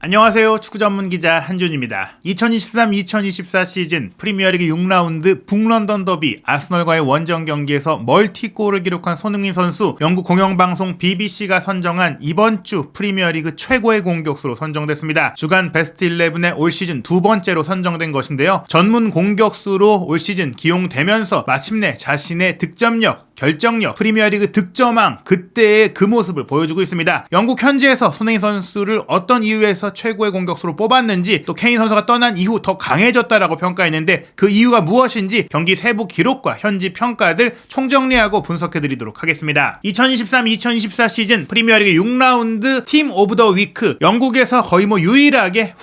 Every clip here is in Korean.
안녕하세요. 축구 전문 기자 한준입니다. 2023-2024 시즌 프리미어리그 6라운드 북런던 더비 아스널과의 원정 경기에서 멀티골을 기록한 손흥민 선수, 영국 공영방송 BBC가 선정한 이번 주 프리미어리그 최고의 공격수로 선정됐습니다. 주간 베스트 11에 올 시즌 두 번째로 선정된 것인데요. 전문 공격수로 올 시즌 기용되면서 마침내 자신의 득점력, 결정력, 프리미어리그 득점왕 그때의 그 모습을 보여주고 있습니다. 영국 현지에서 손흥민 선수를 어떤 이유에서 최고의 공격수로 뽑았는지, 또 케인 선수가 떠난 이후 더 강해졌다라고 평가했는데 그 이유가 무엇인지 경기 세부 기록과 현지 평가들 총정리하고 분석해드리도록 하겠습니다. 2023-2024 시즌 프리미어리그 6라운드 팀 오브 더 위크, 영국에서 거의 유일하게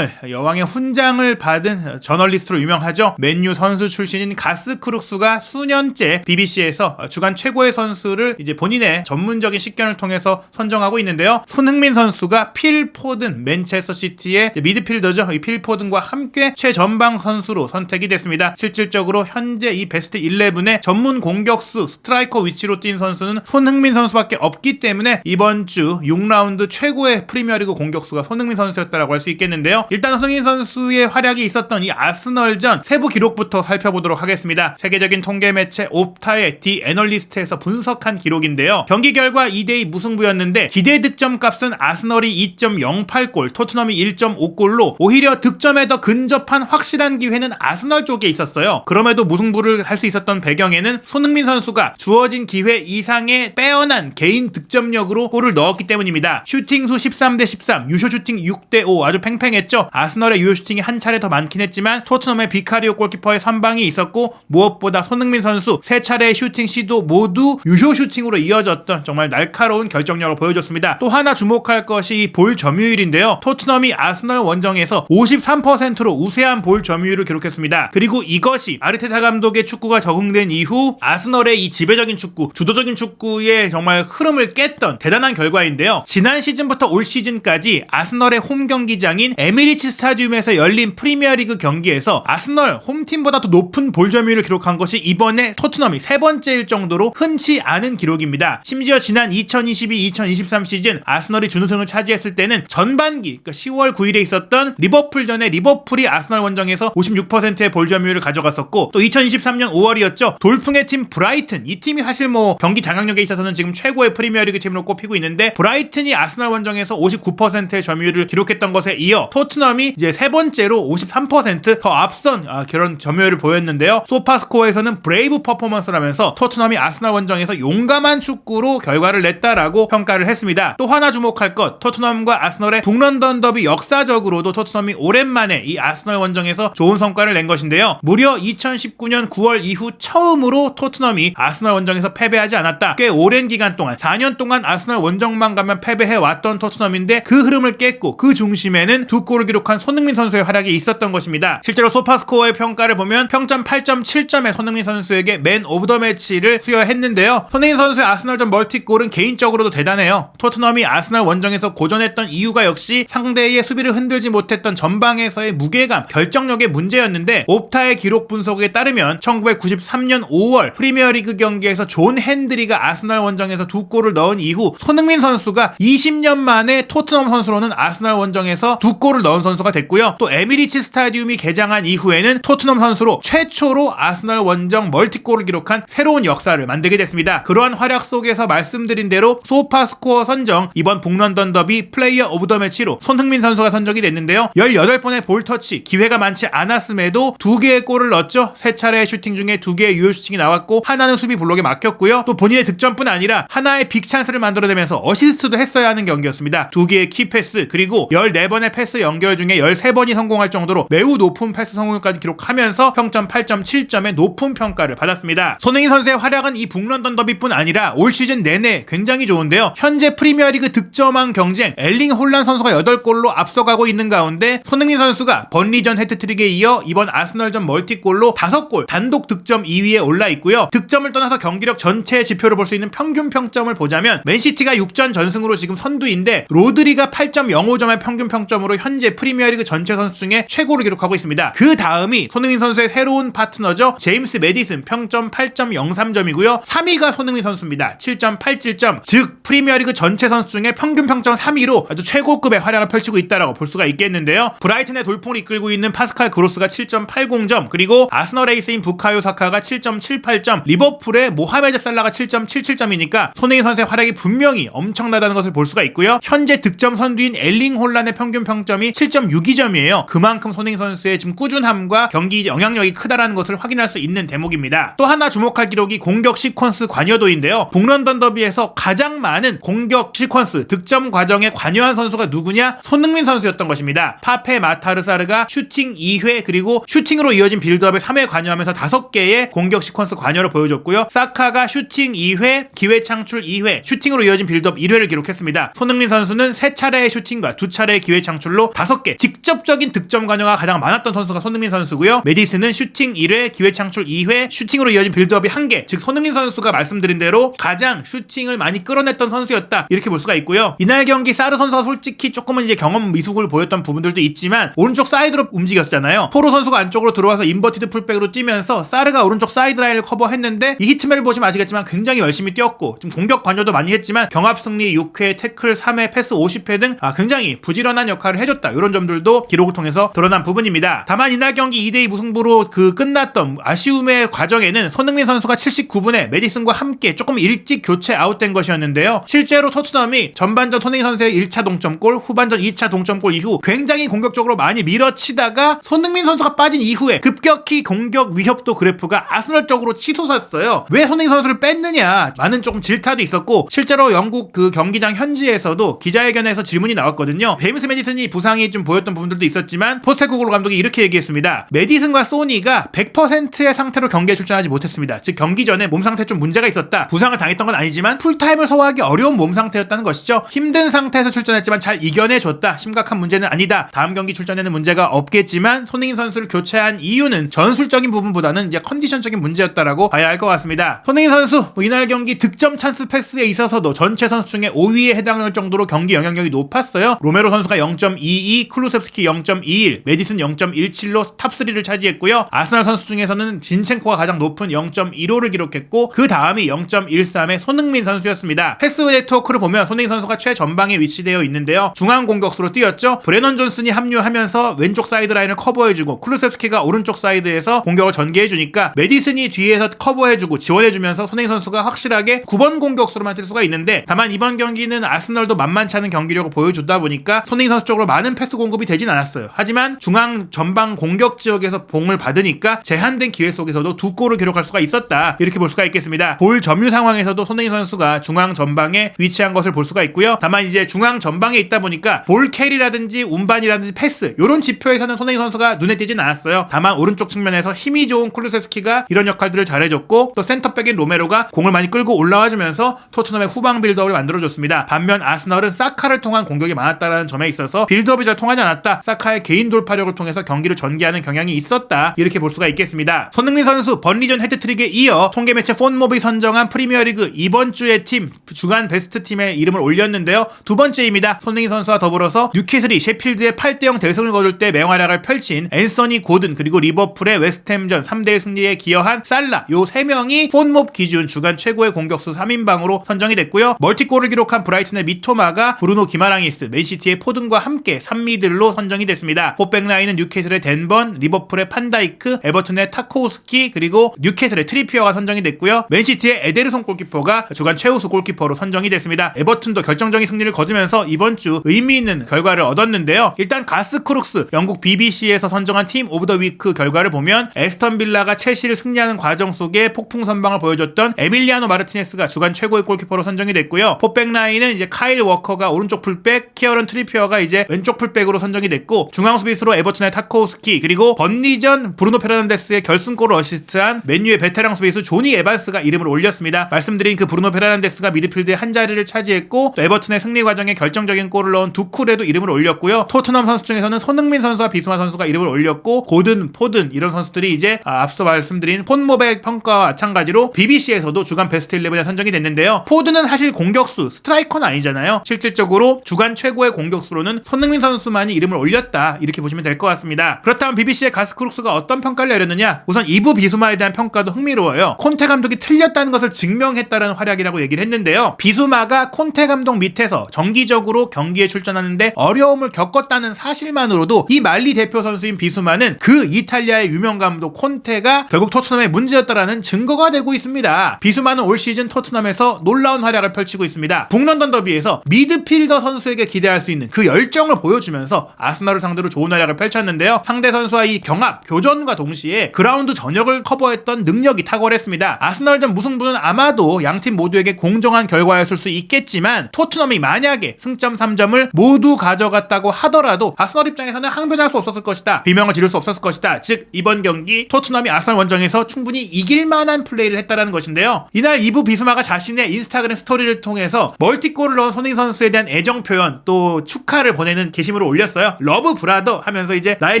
여왕의 훈장을 받은 저널리스트로 유명하죠. 맨유 선수 출신인 가스 크룩스가 수년째 BBC에서 주간 최고의 선수를 이제 본인의 전문적인 식견을 통해서 선정하고 있는데요. 손흥민 선수가 필 포든, 맨체스터 시티의 미드필더죠. 이 필 포든과 함께 최전방 선수로 선택이 됐습니다. 실질적으로 현재 이 베스트 11의 전문 공격수 스트라이커 위치로 뛴 선수는 손흥민 선수밖에 없기 때문에 이번 주 6라운드 최고의 프리미어리그 공격수가 손흥민 선수였다라고 할 수 있겠는데요. 일단 손흥민 선수의 활약이 있었던 이 아스널전 세부 기록부터 살펴보도록 하겠습니다. 세계적인 통계 매체 옵타의 디 애널리스트에서 분석한 기록인데요. 경기 결과 2대2 무승부였는데 기대 득점 값은 아스널이 2.08골, 토트넘이 1.5골로 오히려 득점에 더 근접한 확실한 기회는 아스널 쪽에 있었어요. 그럼에도 무승부를 할 수 있었던 배경에는 손흥민 선수가 주어진 기회 이상의 빼어난 개인 득점력으로 골을 넣었기 때문입니다. 슈팅수 13대13, 유효 슈팅 6대5, 아주 팽팽했죠. 아스널의 유효 슈팅이 한 차례 더 많긴 했지만 토트넘의 비카리오 골키퍼의 선방이 있었고, 무엇보다 손흥민 선수 세 차례의 슈팅 시도 모두 유효 슈팅으로 이어졌던 정말 날카로운 결정력을 보여줬습니다. 또 하나 주목할 것이 이 볼 점유율인데요. 토트넘이 아스널 원정에서 53%로 우세한 볼 점유율을 기록했습니다. 그리고 이것이 아르테타 감독의 축구가 적응된 이후 아스널의 이 지배적인 축구, 주도적인 축구의 정말 흐름을 깼던 대단한 결과인데요. 지난 시즌부터 올 시즌까지 아스널의 홈 경기장인 에미리츠 스타디움에서 열린 프리미어리그 경기에서 아스널 홈팀보다 더 높은 볼 점유율을 기록한 것이 이번에 토트넘이 세 번째일 정도로 흔치 않은 기록입니다. 심지어 지난 2022-2023 시즌 아스널이 준우승을 차지했을 때는 전반기, 그러니까 10월 9일에 있었던 리버풀전에 리버풀이 아스널 원정에서 56%의 볼 점유율을 가져갔었고, 또 2023년 5월이었죠. 돌풍의 팀 브라이튼, 이 팀이 사실 경기 장악력에 있어서는 지금 최고의 프리미어리그 팀으로 꼽히고 있는데, 브라이튼이 아스널 원정에서 59%의 점유율을 기록했던 것에 이어 토트넘이 이제 세 번째로 53% 더 앞선 그런 점유율을 보였는데요. 소파스코어에서는 브레이브 퍼포먼스라면서 토트넘이 아스널 원정에서 용감한 축구로 결과를 냈다라고 평가를 했습니다. 또 하나 주목할 것, 토트넘과 아스널의 북런던 더비, 역사적으로도 토트넘이 오랜만에 이 아스널 원정에서 좋은 성과를 낸 것인데요. 무려 2019년 9월 이후 처음으로 토트넘이 아스널 원정에서 패배하지 않았다. 꽤 오랜 기간 동안 4년 동안 아스널 원정만 가면 패배해왔던 토트넘인데 그 흐름을 깼고, 그 중심에는 두 골을 기록한 손흥민 선수의 활약이 있었던 것입니다. 실제로 소파스코어의 평가를 보면 평점 8.7점의 손흥민 선수에게 맨 오브 더 매치를 수여했는데요. 손흥민 선수의 아스널전 멀티골은 개인적으로도 대단해요. 토트넘이 아스널 원정에서 고전했던 이유가 역시 상대의 수비를 흔들지 못했던 전방에서의 무게감, 결정력의 문제였는데, 옵타의 기록 분석에 따르면 1993년 5월 프리미어리그 경기에서 존 핸드리가 아스널 원정에서 두 골을 넣은 이후 손흥민 선수가 20년 만에 토트넘 선수로는 아스널 원정에서 두 골을 넣은 선수가 됐고요. 또 에미리츠 스타디움이 개장한 이후에는 토트넘 선수로 최초로 아스널 원정 멀티골을 기록한 새로운 역사를 만들게 됐습니다. 그러한 활약 속에서 말씀드린 대로 소파스코어 선정 이번 북런던 더비 플레이어 오브 더 매치로 손흥민 선수가 선정이 됐는데요. 18번의 볼터치, 기회가 많지 않았음에도 2개의 골을 넣었죠. 3차례의 슈팅 중에 2개의 유효 슈팅이 나왔고, 하나는 수비 블록에 막혔고요. 또 본인의 득점뿐 아니라 하나의 빅찬스를 만들어내면서 어시스트도 했어야 하는 경기였습니다. 2개의 키패스, 그리고 14번의 패스 연결 중에 13번이 성공할 정도로 매우 높은 패스 성공률까지 기록하면서 평점 8.7점의 높은 평가를 받았습니다. 손흥민 선수의 활약은 이 북런던 더비뿐 아니라 올 시즌 내내 굉장히 좋은데요. 현재 프리미어리그 득점왕 경쟁 엘링 홀란 선수가 8골로 앞서가고 있는 가운데 손흥민 선수가 번리전 해트트릭에 이어 이번 아스널전 멀티골로 5골 단독 득점 2위에 올라 있고요. 득점을 떠나서 경기력 전체 지표를 볼 수 있는 평균 평점을 보자면 맨시티가 6전 전승으로 지금 선두인데, 로드리가 8.05점의 평균 평점으로 현재 프리미어리그 전체 선수 중에 최고를 기록하고 있습니다. 그 다음이 손흥민 선수의 새로운 파트너죠. 제임스 메디슨 평점 8.03 7.03점이고요. 3위가 손흥민 선수입니다. 7.87점. 즉 프리미어리그 전체 선수 중에 평균 평점 3위로 아주 최고급의 활약을 펼치고 있다라고 볼 수가 있겠는데요. 브라이튼의 돌풍을 이끌고 있는 파스칼 그로스가 7.80점, 그리고 아스널 에이스인 부카요 사카가 7.78점, 리버풀의 모하메드 살라가 7.77점이니까 손흥민 선수의 활약이 분명히 엄청나다는 것을 볼 수가 있고요. 현재 득점 선두인 엘링 홀란의 평균 평점이 7.62점이에요. 그만큼 손흥민 선수의 지금 꾸준함과 경기 영향력이 크다라는 것을 확인할 수 있는 대목입니다. 또 하나 주목할 기록이 공격 시퀀스 관여도인데요. 북런던 더비에서 가장 많은 공격 시퀀스 득점 과정에 관여한 선수가 누구냐? 손흥민 선수였던 것입니다. 파페 마타르사르가 슈팅 2회 그리고 슈팅으로 이어진 빌드업에 3회 관여하면서 5개의 공격 시퀀스 관여를 보여줬고요. 사카가 슈팅 2회, 기회 창출 2회, 슈팅으로 이어진 빌드업 1회를 기록했습니다. 손흥민 선수는 3차례의 슈팅과 2차례의 기회 창출로 5개 직접적인 득점 관여가 가장 많았던 선수가 손흥민 선수고요. 메디슨은 슈팅 1회, 기회 창출 2회, 슈팅으로 이어진 빌드업이 1개. 즉 손흥민 선수가 말씀드린 대로 가장 슈팅을 많이 끌어냈던 선수였다, 이렇게 볼 수가 있고요. 이날 경기 사르 선수가 솔직히 조금은 이제 경험 미숙을 보였던 부분들도 있지만 오른쪽 사이드로 움직였잖아요. 포로 선수가 안쪽으로 들어와서 인버티드 풀백으로 뛰면서 사르가 오른쪽 사이드 라인을 커버했는데 이 히트맵을 보시면 아시겠지만 굉장히 열심히 뛰었고 좀 공격 관여도 많이 했지만 경합 승리 6회, 태클 3회, 패스 50회 등 굉장히 부지런한 역할을 해줬다, 이런 점들도 기록을 통해서 드러난 부분입니다. 다만 이날 경기 2대2 무승부로 끝났던 아쉬움의 과정에는 손흥민 선수가 79분에 메디슨과 함께 조금 일찍 교체 아웃된 것이었는데요. 실제로 토트넘이 전반전 손흥민 선수의 1차 동점골, 후반전 2차 동점골 이후 굉장히 공격적으로 많이 밀어치다가 손흥민 선수가 빠진 이후에 급격히 공격 위협도 그래프가 아스널 쪽으로 치솟았어요. 왜 손흥민 선수를 뺐느냐, 많은 조금 질타도 있었고 실제로 영국 경기장 현지에서도 기자회견에서 질문이 나왔거든요. 제임스 메디슨이 부상이 좀 보였던 부분들도 있었지만 포스테코글로 감독이 이렇게 얘기했습니다. 메디슨과 소니가 100%의 상태로 경기에 출전하지 못했습니다. 즉 경기 전에 몸 상태에 좀 문제가 있었다. 부상을 당했던 건 아니지만 풀타임을 소화하기 어려운 몸 상태였다는 것이죠. 힘든 상태에서 출전했지만 잘 이겨내줬다. 심각한 문제는 아니다. 다음 경기 출전에는 문제가 없겠지만 손흥민 선수를 교체한 이유는 전술적인 부분보다는 이제 컨디션적인 문제였다라고 봐야 할 것 같습니다. 손흥민 선수 이날 경기 득점 찬스 패스에 있어서도 전체 선수 중에 5위에 해당할 정도로 경기 영향력이 높았어요. 로메로 선수가 0.22, 클루셉스키 0.21, 메디슨 0.17로 탑3를 차지했고요. 아스널 선수 중에서는 진첸코가 가장 높은 0.15를 기록했고 그 다음이 0.13의 손흥민 선수였습니다. 패스 네트워크를 보면 손흥민 선수가 최전방에 위치되어 있는데요. 중앙 공격수로 뛰었죠. 브레넌 존슨이 합류하면서 왼쪽 사이드 라인을 커버해주고 클루셉스키가 오른쪽 사이드에서 공격을 전개해주니까 메디슨이 뒤에서 커버해주고 지원해주면서 손흥민 선수가 확실하게 9번 공격수로만 뛸 수가 있는데, 다만 이번 경기는 아스널도 만만치 않은 경기력을 보여주다 보니까 손흥민 선수 쪽으로 많은 패스 공급이 되진 않았어요. 하지만 중앙 전방 공격 지역에서 공을 받으니까 제한된 기회 속에서도 2골을 기록할 수가 있었다, 이렇게 볼 수가 있겠습니다. 볼 점유 상황에서도 손흥민 선수가 중앙 전방에 위치한 것을 볼 수가 있고요. 다만 이제 중앙 전방에 있다 보니까 볼 캐리라든지 운반이라든지 패스 이런 지표에서는 손흥민 선수가 눈에 띄진 않았어요. 다만 오른쪽 측면에서 힘이 좋은 쿨루세스키가 이런 역할들을 잘해줬고 또 센터백인 로메로가 공을 많이 끌고 올라와주면서 토트넘의 후방 빌드업을 만들어줬습니다. 반면 아스널은 사카를 통한 공격이 많았다는 점에 있어서 빌드업이 잘 통하지 않았다. 사카의 개인 돌파력을 통해서 경기를 전개하는 경향이 있었다, 이렇게 볼 수가 있겠습니다. 손흥민 선수 번리전 헤드트릭에 이어 통계 매체 폰모비 선정한 프리미어리그 이번 주의 팀 주간 베스트 팀에 이름을 올렸는데요. 두 번째입니다. 손흥민 선수와 더불어서 뉴캐슬이 셰필드의 8대0 대승을 거둘 때 맹활약을 펼친 앤서니 고든, 그리고 리버풀의 웨스트햄전 3대1 승리에 기여한 살라, 요 3명이 폰몹 기준 주간 최고의 공격수 3인방으로 선정이 됐고요. 멀티골을 기록한 브라이튼의 미토마가 브루노 기마랑이스, 맨시티의 포든과 함께 3미들로 선정이 됐습니다. 포백라인은 뉴캐슬의 댄번, 리버풀의 판다이크, 에버튼의 타코우스키, 그리고 뉴캐슬의 트리피어가 선정이 됐고요. 맨시티의 에데르송 골키퍼가 주간 최우수 골키퍼로 선정이 됐습니다. 에버튼도 결정적인 승리를 거두면서 이번 주 의미 있는 결과를 얻었는데요. 일단 가스 크룩스, 영국 BBC에서 선정한 팀 오브 더 위크 결과를 보면 에스턴 빌라가 첼시를 승리하는 과정 속에 폭풍 선방을 보여줬던 에밀리아노 마르티네스가 주간 최고의 골키퍼로 선정이 됐고요. 포백라인은 이제 카일 워커가 오른쪽 풀백, 키어런 트리피어가 이제 왼쪽 풀백으로 선정이 됐고, 중앙 수비수로 에버튼의 타코우스키, 그리고 번리전 브루노 페르난데스의 결승골을 어시스트한 맨유의 베테랑 수비수 조니 에반스가 이름을 올렸습니다. 말씀드린 그 브루노 페르난데스가 미드필드의 한 자리를 차지했고, 또 에버튼의 승리 과정에 결정적인 골을 넣은 두쿨에도 이름을 올렸고요. 토트넘 선수 중에서는 손흥민 선수와 비수마 선수가 이름을 올렸고, 고든, 포든 이런 선수들이 이제 앞서 말씀드린 폰모백 평가와 마찬가지로 BBC에서도 주간 베스트 11에 선정이 됐는데요. 포든은 사실 공격수, 스트라이커는 아니잖아요. 실질적으로 주간 최고의 공격수로는 손흥민 선수만이 이름을 올렸다, 이렇게 보시면 될 것 같습니다. 그렇다면 BBC의 가스 크룩스가 어떤 평가를 내렸느냐? 우선 이부 비수마에 대한 평가도 흥미로워요. 경기에서 콘테 감독이 틀렸다는 것을 증명했다는 활약이라고 얘기를 했는데요. 비수마가 콘테 감독 밑에서 정기적으로 경기에 출전하는데 어려움을 겪었다는 사실만으로도 이 말리 대표 선수인 비수마는 그 이탈리아의 유명 감독 콘테가 결국 토트넘의 문제였다라는 증거가 되고 있습니다. 비수마는 올 시즌 토트넘에서 놀라운 활약을 펼치고 있습니다. 북런던 더비에서 미드필더 선수에게 기대할 수 있는 그 열정을 보여주면서 아스널을 상대로 좋은 활약을 펼쳤는데요. 상대 선수와 이 경합, 교전과 동시에 그라운드 전역을 커버했던 능력이 탁월했습니다. 아스널전 무승부는 아마도 양팀 모두에게 공정한 결과였을 수 있겠지만 토트넘이 만약에 승점 3점을 모두 가져갔다고 하더라도 아스널 입장에서는 항변할 수 없었을 것이다. 비명을 지를 수 없었을 것이다. 즉 이번 경기 토트넘이 아스널 원정에서 충분히 이길 만한 플레이를 했다라는 것인데요. 이날 2부 비수마가 자신의 인스타그램 스토리를 통해서 멀티골을 넣은 손흥민 선수에 대한 애정 표현 또 축하를 보내는 게시물을 올렸어요. 러브 브라더 하면서 이제 나의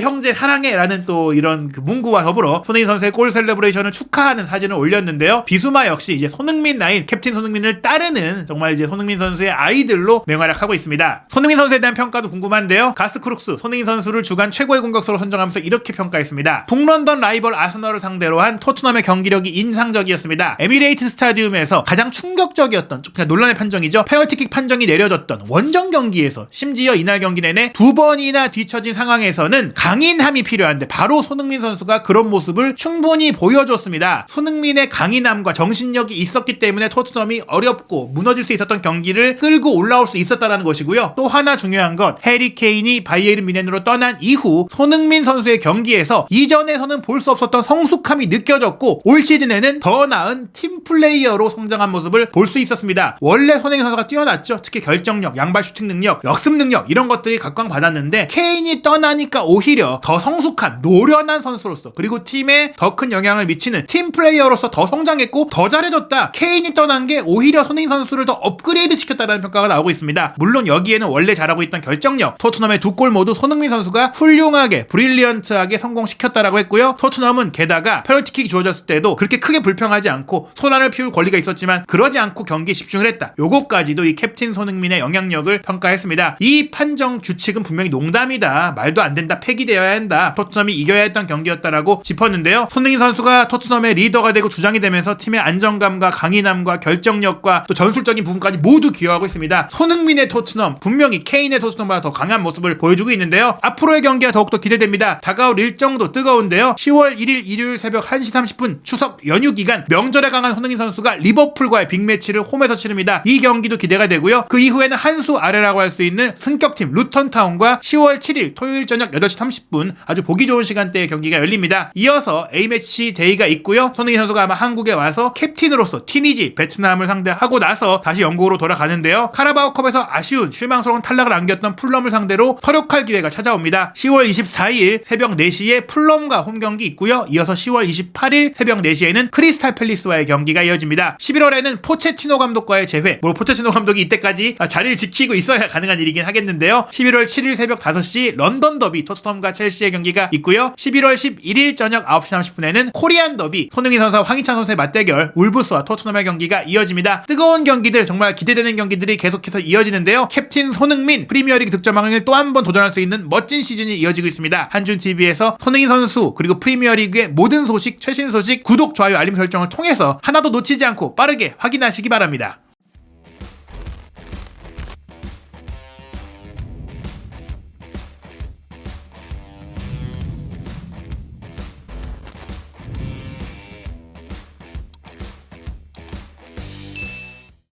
형제 사랑해 라는 또 이런 그 문구와 더불어 손흥민 선수의 골 셀레브레이션을 축하하는 사진을 올렸는데요. 비수마 역시 이제 손흥민 라인 캡틴 손흥민을 따르는 정말 이제 손흥민 선수의 아이들로 맹활약하고 있습니다. 손흥민 선수에 대한 평가도 궁금한데요. 가스크룩스 손흥민 선수를 주간 최고의 공격수로 선정하면서 이렇게 평가했습니다. 북런던 라이벌 아스널을 상대로 한 토트넘의 경기력이 인상적이었습니다. 에미레이트 스타디움에서 가장 충격적이었던 그냥 논란의 판정이죠. 페널티킥 판정이 내려졌던 원정 경기에서 심지어 이날 경기 내내 2번이나 뒤처진 상황에서는 강인함이 필요한데 바로 손흥민 선수가 그런 모습을 충분히 보여줬습니다. 손흥민의 강인함과 정신력이 있었기 때문에 토트넘이 어렵고 무너질 수 있었던 경기를 끌고 올라올 수 있었다는 것이고요. 또 하나 중요한 것 해리 케인이 바이에른 뮌헨으로 떠난 이후 손흥민 선수의 경기에서 이전에서는 볼 수 없었던 성숙함이 느껴졌고 올 시즌에는 더 나은 팀 플레이어로 성장한 모습을 볼 수 있었습니다. 원래 손흥민 선수가 뛰어났죠. 특히 결정력, 양발 슈팅 능력, 역습 능력 이런 것들이 각광받았는데 케인이 떠나니까 오히려 더 성숙한 노련한 선수로서 그리고 팀에 더 큰 영향을 미치는 팀 플레이어로서 더 성장했고 더 잘해줬다. 케인이 떠난 게 오히려 손흥민 선수를 더 업그레이드 시켰다는 평가가 나오고 있습니다. 물론 여기에는 원래 잘하고 있던 결정력, 토트넘의 두 골 모두 손흥민 선수가 훌륭하게 브릴리언트하게 성공시켰다라고 했고요. 토트넘은 게다가 페널티킥이 주어졌을 때도 그렇게 크게 불평하지 않고 소란을 피울 권리가 있었지만 그러지 않고 경기에 집중을 했다. 요것까지도 이 캡틴 손흥민의 영향력을 평가했습니다. 이 판정 규칙은 분명히 농담이다. 말도 안 된다. 폐기되어야 한다. 토트넘이 이겨야 했던 경기였다라고 짚었는데요. 손흥민 선수가 토트넘의 리더가 되고 주장이 되면서 팀의 안정감과 강인함과 결정력과 또 전술적인 부분까지 모두 기여하고 있습니다. 손흥민의 토트넘 분명히 케인의 토트넘보다 더 강한 모습을 보여주고 있는데요. 앞으로의 경기가 더욱더 기대됩니다. 다가올 일정도 뜨거운데요. 10월 1일 일요일 새벽 1시 30분 추석 연휴 기간 명절에 강한 손흥민 선수가 리버풀과의 빅매치를 홈에서 치릅니다. 이 경기도 기대가 되고요. 그 이후에는 한 수 아래라고 할 수 있는 승격팀 루턴타운과 10월 7일 토요일 저녁 8시 30분 아주 보기 좋은 시간대에 경기가 열립니다. 이어서 A매치 데이가 있고요. 손흥민 선수가 아마 한국에 와서 캡틴으로서 티니지 베트남을 상대하고 나서 다시 영국으로 돌아가는데요. 카라바오컵에서 아쉬운 실망스러운 탈락을 안겼던 풀럼을 상대로 서력할 기회가 찾아옵니다. 10월 24일 새벽 4시에 풀럼과 홈경기 있고요. 이어서 10월 28일 새벽 4시에는 크리스탈 팰리스와의 경기가 이어집니다. 11월에는 포체티노 감독과의 재회. 포체티노 감독이 이때까지 자리를 지키고 있어야 가능한 일이긴 하겠는데요. 11월 7일 새벽 5시 런던 더비 토트넘과 첼시의 경기가 있고요. 11월 11일 저녁 9시 30분에는 코리안 더비 손흥민 선수와 황희찬 선수의 맞대결 울브스와 토트넘의 경기가 이어집니다. 뜨거운 경기들 정말 기대되는 경기들이 계속해서 이어지는데요. 캡틴 손흥민 프리미어리그 득점왕을 또 한 번 도전할 수 있는 멋진 시즌이 이어지고 있습니다. 한준TV에서 손흥민 선수 그리고 프리미어리그의 모든 소식 최신 소식 구독, 좋아요, 알림 설정을 통해서 하나도 놓치지 않고 빠르게 확인하시기 바랍니다.